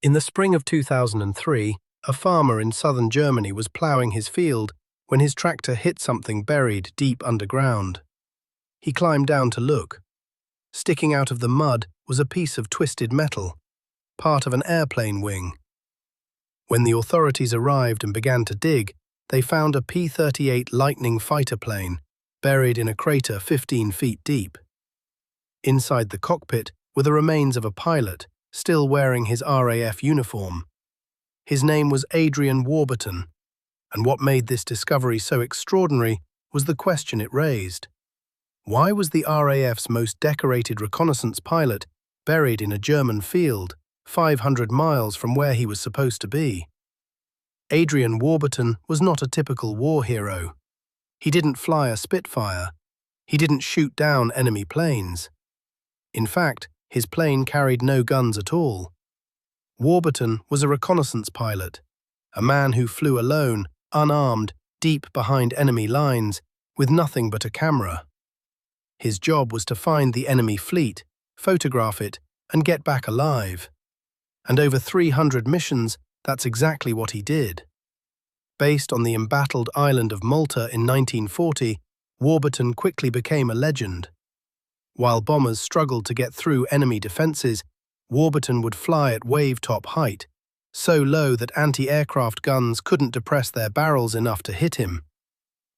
In the spring of 2003, a farmer in southern Germany was ploughing his field when his tractor hit something buried deep underground. He climbed down to look. Sticking out of the mud was a piece of twisted metal, part of an airplane wing. When the authorities arrived and began to dig, they found a P-38 Lightning fighter plane buried in a crater 15 feet deep. Inside the cockpit were the remains of a pilot, still wearing his RAF uniform. His name was Adrian Warburton, and what made this discovery so extraordinary was the question it raised. Why was the RAF's most decorated reconnaissance pilot buried in a German field, 500 miles from where he was supposed to be? Adrian Warburton was not a typical war hero. He didn't fly a Spitfire. He didn't shoot down enemy planes. In fact, his plane carried no guns at all. Warburton was a reconnaissance pilot, a man who flew alone, unarmed, deep behind enemy lines, with nothing but a camera. His job was to find the enemy fleet, photograph it, and get back alive. And over 300 missions, that's exactly what he did. Based on the embattled island of Malta in 1940, Warburton quickly became a legend. While bombers struggled to get through enemy defenses, Warburton would fly at wave-top height, so low that anti-aircraft guns couldn't depress their barrels enough to hit him.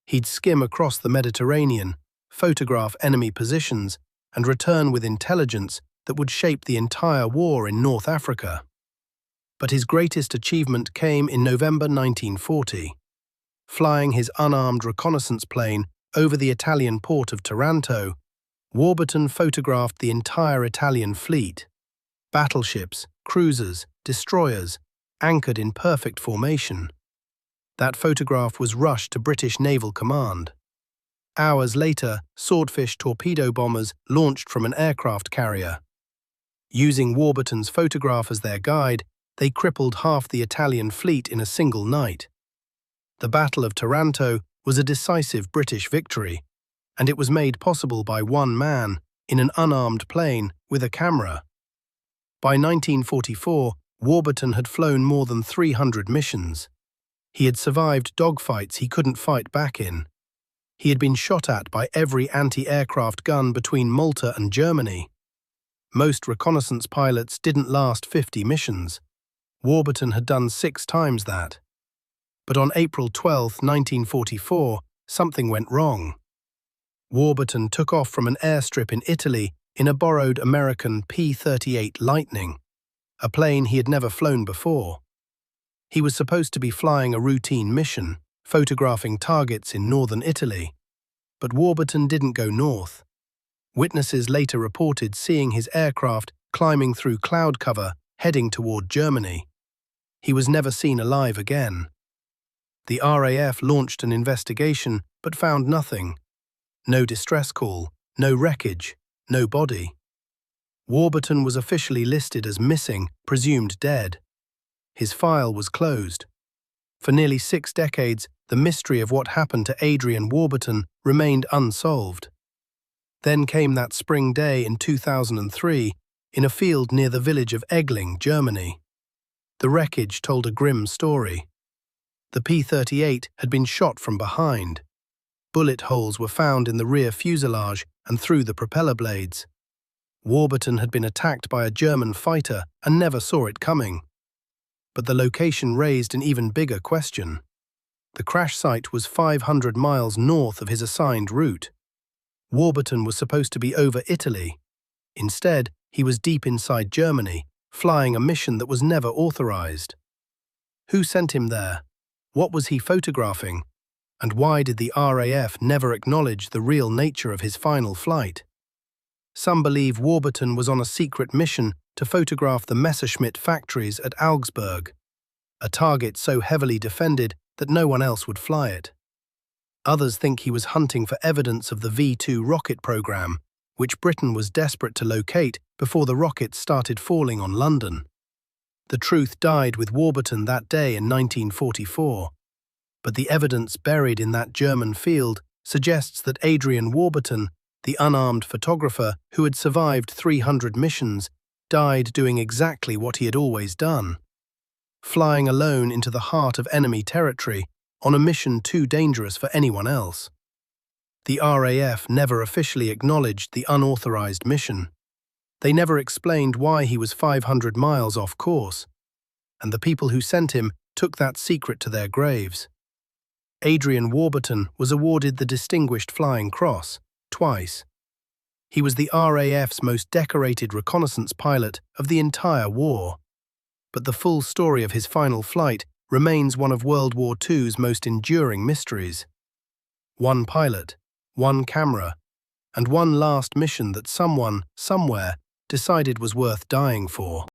He'd skim across the Mediterranean, photograph enemy positions, and return with intelligence that would shape the entire war in North Africa. But his greatest achievement came in November 1940. Flying his unarmed reconnaissance plane over the Italian port of Taranto, Warburton photographed the entire Italian fleet. Battleships, cruisers, destroyers, anchored in perfect formation. That photograph was rushed to British Naval Command. Hours later, Swordfish torpedo bombers launched from an aircraft carrier. Using Warburton's photograph as their guide, they crippled half the Italian fleet in a single night. The Battle of Taranto was a decisive British victory, and it was made possible by one man in an unarmed plane with a camera. By 1944, Warburton had flown more than 300 missions. He had survived dogfights he couldn't fight back in. He had been shot at by every anti-aircraft gun between Malta and Germany. Most reconnaissance pilots didn't last 50 missions. Warburton had done 6 times that. But on April 12, 1944, something went wrong. Warburton took off from an airstrip in Italy in a borrowed American P-38 Lightning, a plane he had never flown before. He was supposed to be flying a routine mission, photographing targets in northern Italy. But Warburton didn't go north. Witnesses later reported seeing his aircraft climbing through cloud cover, heading toward Germany. He was never seen alive again. The RAF launched an investigation but found nothing. No distress call, no wreckage, no body. Warburton was officially listed as missing, presumed dead. His file was closed. For nearly 6 decades, the mystery of what happened to Adrian Warburton remained unsolved. Then came that spring day in 2003 in a field near the village of Egling, Germany. The wreckage told a grim story. The P-38 had been shot from behind. Bullet holes were found in the rear fuselage and through the propeller blades. Warburton had been attacked by a German fighter and never saw it coming. But the location raised an even bigger question. The crash site was 500 miles north of his assigned route. Warburton was supposed to be over Italy. Instead, he was deep inside Germany, flying a mission that was never authorized. Who sent him there? What was he photographing? And why did the RAF never acknowledge the real nature of his final flight? Some believe Warburton was on a secret mission to photograph the Messerschmitt factories at Augsburg, a target so heavily defended that no one else would fly it. Others think he was hunting for evidence of the V2 rocket program, which Britain was desperate to locate before the rockets started falling on London. The truth died with Warburton that day in 1944. But the evidence buried in that German field suggests that Adrian Warburton, the unarmed photographer who had survived 300 missions, died doing exactly what he had always done, flying alone into the heart of enemy territory on a mission too dangerous for anyone else. The RAF never officially acknowledged the unauthorized mission. They never explained why he was 500 miles off course, and the people who sent him took that secret to their graves. Adrian Warburton was awarded the Distinguished Flying Cross twice. He was the RAF's most decorated reconnaissance pilot of the entire war. But the full story of his final flight remains one of World War II's most enduring mysteries. One pilot, one camera, and one last mission that someone, somewhere, decided was worth dying for.